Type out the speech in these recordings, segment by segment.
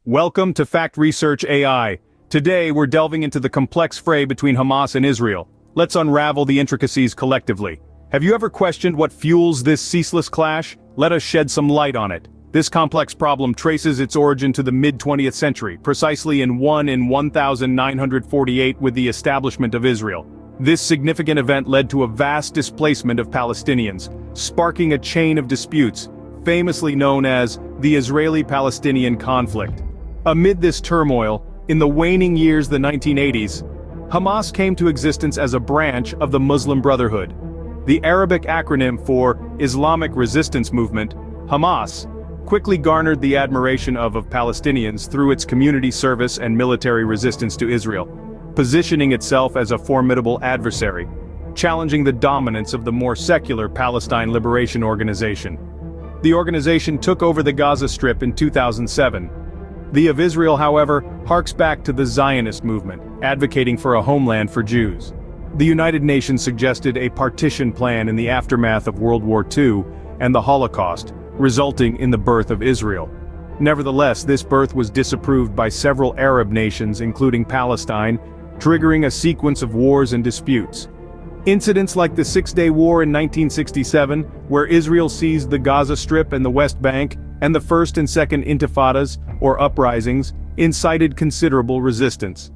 Welcome to Fact Research AI. Today we're delving into the complex fray between Hamas and Israel. Let's unravel the intricacies collectively. Have you ever questioned what fuels this ceaseless clash? Let us shed some light on it. This complex problem traces its origin to the mid-20th century, precisely in 1948 with the establishment of Israel. This significant event led to a vast displacement of Palestinians, sparking a chain of disputes, famously known as the Israeli-Palestinian conflict. Amid this turmoil, in the waning years of the 1980s, Hamas came to existence as a branch of the Muslim Brotherhood. The Arabic acronym for Islamic Resistance Movement, Hamas, quickly garnered the admiration of Palestinians through its community service and military resistance to Israel, positioning itself as a formidable adversary, challenging the dominance of the more secular Palestine Liberation Organization. The organization took over the Gaza Strip in 2007. The of Israel, however, harks back to the Zionist movement, advocating for a homeland for Jews. The United Nations suggested a partition plan in the aftermath of World War II and the Holocaust, resulting in the birth of Israel. Nevertheless, this birth was disapproved by several Arab nations, including Palestine, triggering a sequence of wars and disputes. Incidents like the Six-Day War in 1967, where Israel seized the Gaza Strip and the West Bank, and the First and Second Intifadas, or uprisings, incited considerable resistance.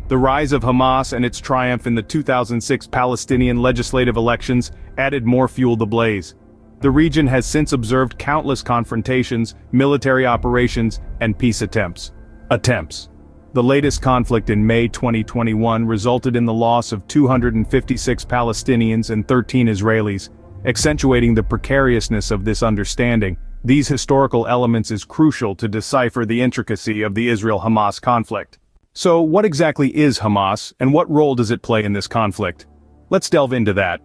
The rise of Hamas and its triumph in the 2006 Palestinian legislative elections added more fuel to the blaze. The region has since observed countless confrontations, military operations, and peace attempts. The latest conflict in May 2021 resulted in the loss of 256 Palestinians and 13 Israelis, accentuating the precariousness of this understanding. These historical elements is crucial to decipher the intricacy of the Israel-Hamas conflict. So, what exactly is Hamas, and what role does it play in this conflict? Let's delve into that.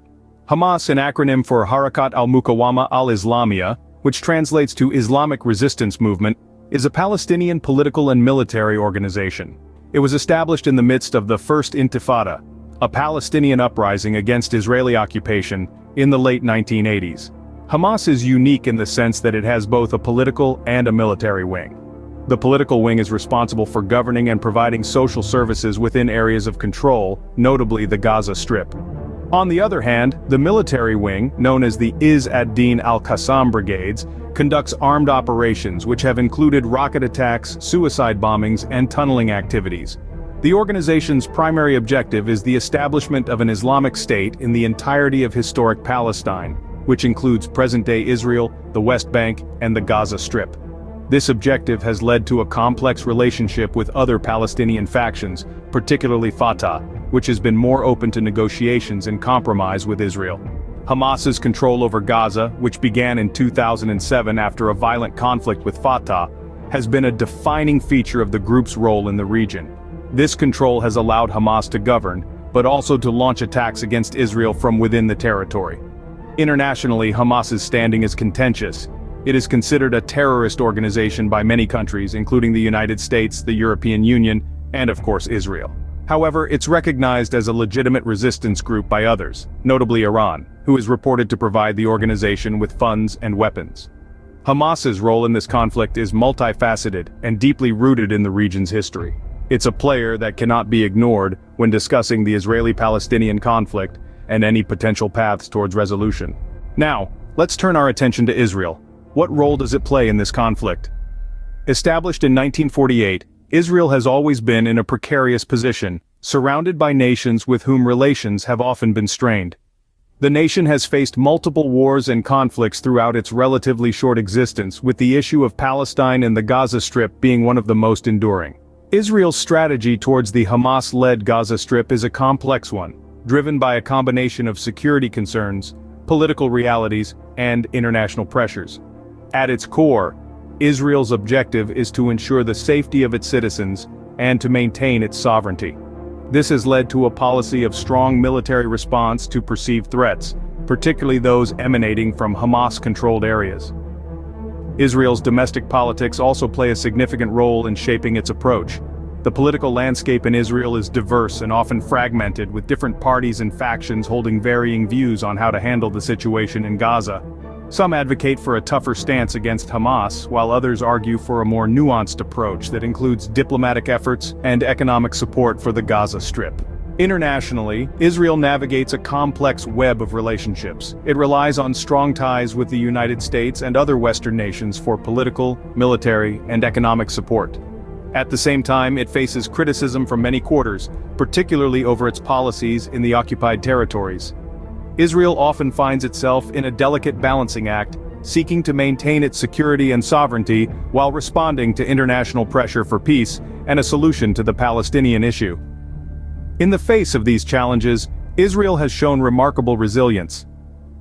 Hamas, an acronym for Harakat al-Muqawama al-Islamiyya, which translates to Islamic Resistance Movement, is a Palestinian political and military organization. It was established in the midst of the First Intifada, a Palestinian uprising against Israeli occupation, in the late 1980s. Hamas is unique in the sense that it has both a political and a military wing. The political wing is responsible for governing and providing social services within areas of control, notably the Gaza Strip. On the other hand, the military wing, known as the Izz ad-Din al-Qassam Brigades, conducts armed operations which have included rocket attacks, suicide bombings, and tunneling activities. The organization's primary objective is the establishment of an Islamic State in the entirety of historic Palestine, which includes present-day Israel, the West Bank, and the Gaza Strip. This objective has led to a complex relationship with other Palestinian factions, particularly Fatah, which has been more open to negotiations and compromise with Israel. Hamas's control over Gaza, which began in 2007 after a violent conflict with Fatah, has been a defining feature of the group's role in the region. This control has allowed Hamas to govern, but also to launch attacks against Israel from within the territory. Internationally, Hamas's standing is contentious. It is considered a terrorist organization by many countries, including the United States, the European Union, and of course Israel. However, it's recognized as a legitimate resistance group by others, notably Iran, who is reported to provide the organization with funds and weapons. Hamas's role in this conflict is multifaceted and deeply rooted in the region's history. It's a player that cannot be ignored when discussing the Israeli-Palestinian conflict and any potential paths towards resolution. Now, let's turn our attention to Israel. What role does it play in this conflict? Established in 1948, Israel has always been in a precarious position, surrounded by nations with whom relations have often been strained. The nation has faced multiple wars and conflicts throughout its relatively short existence, with the issue of Palestine and the Gaza Strip being one of the most enduring. Israel's strategy towards the Hamas-led Gaza Strip is a complex one, driven by a combination of security concerns, political realities, and international pressures. At its core, Israel's objective is to ensure the safety of its citizens and to maintain its sovereignty. This has led to a policy of strong military response to perceived threats, particularly those emanating from Hamas-controlled areas. Israel's domestic politics also play a significant role in shaping its approach. The political landscape in Israel is diverse and often fragmented, with different parties and factions holding varying views on how to handle the situation in Gaza. Some advocate for a tougher stance against Hamas, while others argue for a more nuanced approach that includes diplomatic efforts and economic support for the Gaza Strip. Internationally, Israel navigates a complex web of relationships. It relies on strong ties with the United States and other Western nations for political, military, and economic support. At the same time, it faces criticism from many quarters, particularly over its policies in the occupied territories. Israel often finds itself in a delicate balancing act, seeking to maintain its security and sovereignty while responding to international pressure for peace and a solution to the Palestinian issue. In the face of these challenges, Israel has shown remarkable resilience.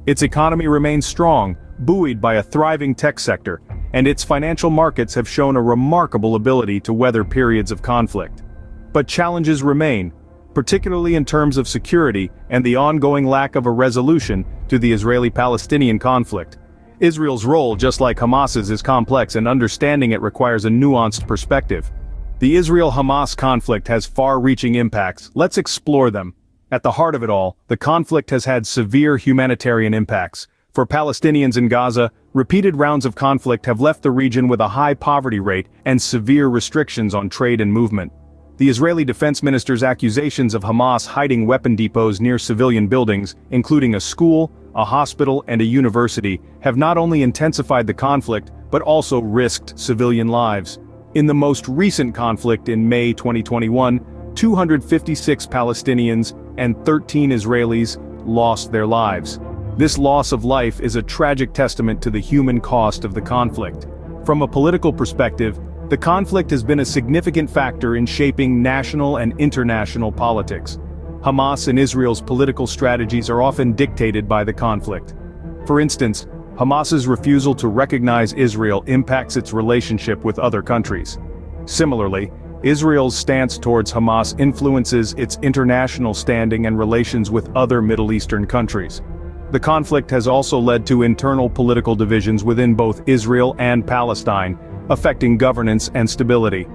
Its economy remains strong, buoyed by a thriving tech sector, and its financial markets have shown a remarkable ability to weather periods of conflict. But challenges remain, particularly in terms of security and the ongoing lack of a resolution to the Israeli-Palestinian conflict. Israel's role, just like Hamas's, is complex, and understanding it requires a nuanced perspective. The Israel-Hamas conflict has far-reaching impacts. Let's explore them. At the heart of it all, the conflict has had severe humanitarian impacts. For Palestinians in Gaza, repeated rounds of conflict have left the region with a high poverty rate and severe restrictions on trade and movement. The Israeli defense minister's accusations of Hamas hiding weapon depots near civilian buildings, including a school, a hospital, and a university, have not only intensified the conflict, but also risked civilian lives. In the most recent conflict in May 2021, 256 Palestinians and 13 Israelis lost their lives. This loss of life is a tragic testament to the human cost of the conflict. From a political perspective, the conflict has been a significant factor in shaping national and international politics. Hamas and Israel's political strategies are often dictated by the conflict. For instance, Hamas's refusal to recognize Israel impacts its relationship with other countries. Similarly, Israel's stance towards Hamas influences its international standing and relations with other Middle Eastern countries. The conflict has also led to internal political divisions within both Israel and Palestine, affecting governance and stability.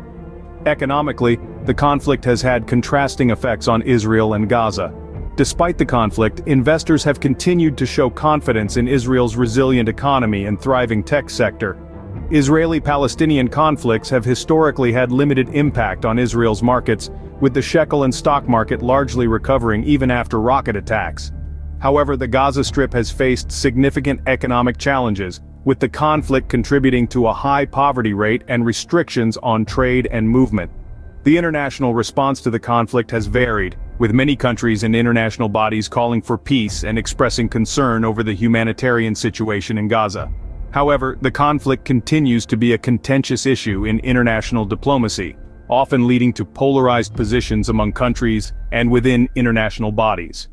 Economically, the conflict has had contrasting effects on Israel and Gaza. Despite the conflict, investors have continued to show confidence in Israel's resilient economy and thriving tech sector. Israeli-Palestinian conflicts have historically had limited impact on Israel's markets, with the shekel and stock market largely recovering even after rocket attacks. However, the Gaza Strip has faced significant economic challenges, with the conflict contributing to a high poverty rate and restrictions on trade and movement. The international response to the conflict has varied, with many countries and international bodies calling for peace and expressing concern over the humanitarian situation in Gaza. However, the conflict continues to be a contentious issue in international diplomacy, often leading to polarized positions among countries and within international bodies.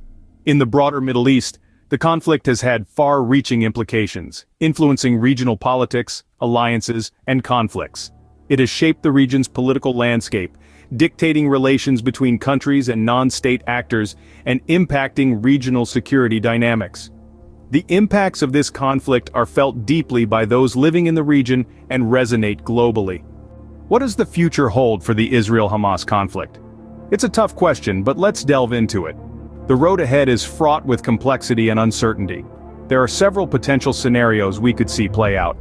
In the broader Middle East, the conflict has had far-reaching implications, influencing regional politics, alliances, and conflicts. It has shaped the region's political landscape, dictating relations between countries and non-state actors, and impacting regional security dynamics. The impacts of this conflict are felt deeply by those living in the region and resonate globally. What does the future hold for the Israel-Hamas conflict? It's a tough question, but let's delve into it. The road ahead is fraught with complexity and uncertainty. There are several potential scenarios we could see play out.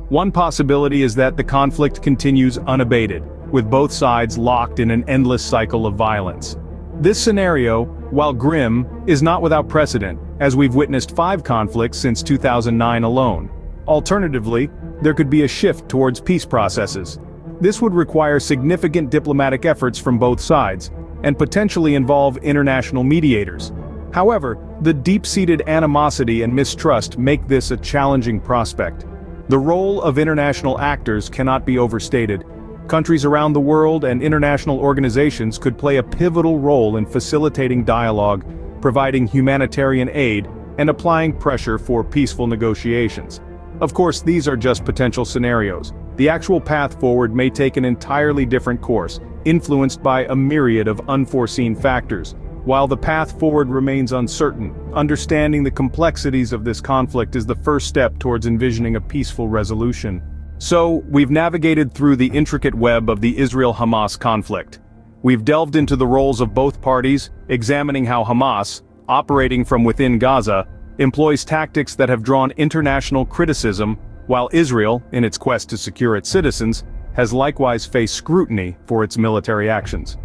One possibility is that the conflict continues unabated, with both sides locked in an endless cycle of violence. This scenario, while grim, is not without precedent, as we've witnessed 5 conflicts since 2009 alone. Alternatively, there could be a shift towards peace processes. This would require significant diplomatic efforts from both sides, and potentially involve international mediators. However, the deep-seated animosity and mistrust make this a challenging prospect. The role of international actors cannot be overstated. Countries around the world and international organizations could play a pivotal role in facilitating dialogue, providing humanitarian aid, and applying pressure for peaceful negotiations. Of course, these are just potential scenarios. The actual path forward may take an entirely different course, influenced by a myriad of unforeseen factors. While the path forward remains uncertain, understanding the complexities of this conflict is the first step towards envisioning a peaceful resolution. So, we've navigated through the intricate web of the Israel-Hamas conflict. We've delved into the roles of both parties, examining how Hamas, operating from within Gaza, employs tactics that have drawn international criticism, while Israel, in its quest to secure its citizens, has likewise faced scrutiny for its military actions.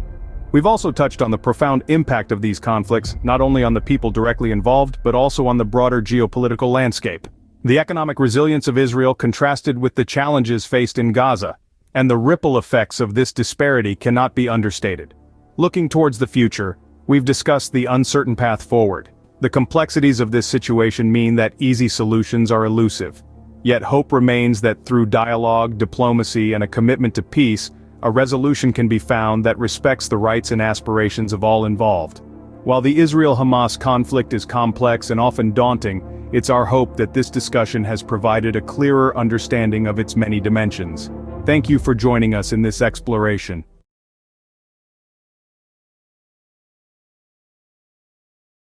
We've also touched on the profound impact of these conflicts, not only on the people directly involved, but also on the broader geopolitical landscape. The economic resilience of Israel contrasted with the challenges faced in Gaza, and the ripple effects of this disparity cannot be understated. Looking towards the future, we've discussed the uncertain path forward. The complexities of this situation mean that easy solutions are elusive. Yet hope remains that through dialogue, diplomacy, and a commitment to peace, a resolution can be found that respects the rights and aspirations of all involved. While the Israel-Hamas conflict is complex and often daunting, it's our hope that this discussion has provided a clearer understanding of its many dimensions. Thank you for joining us in this exploration.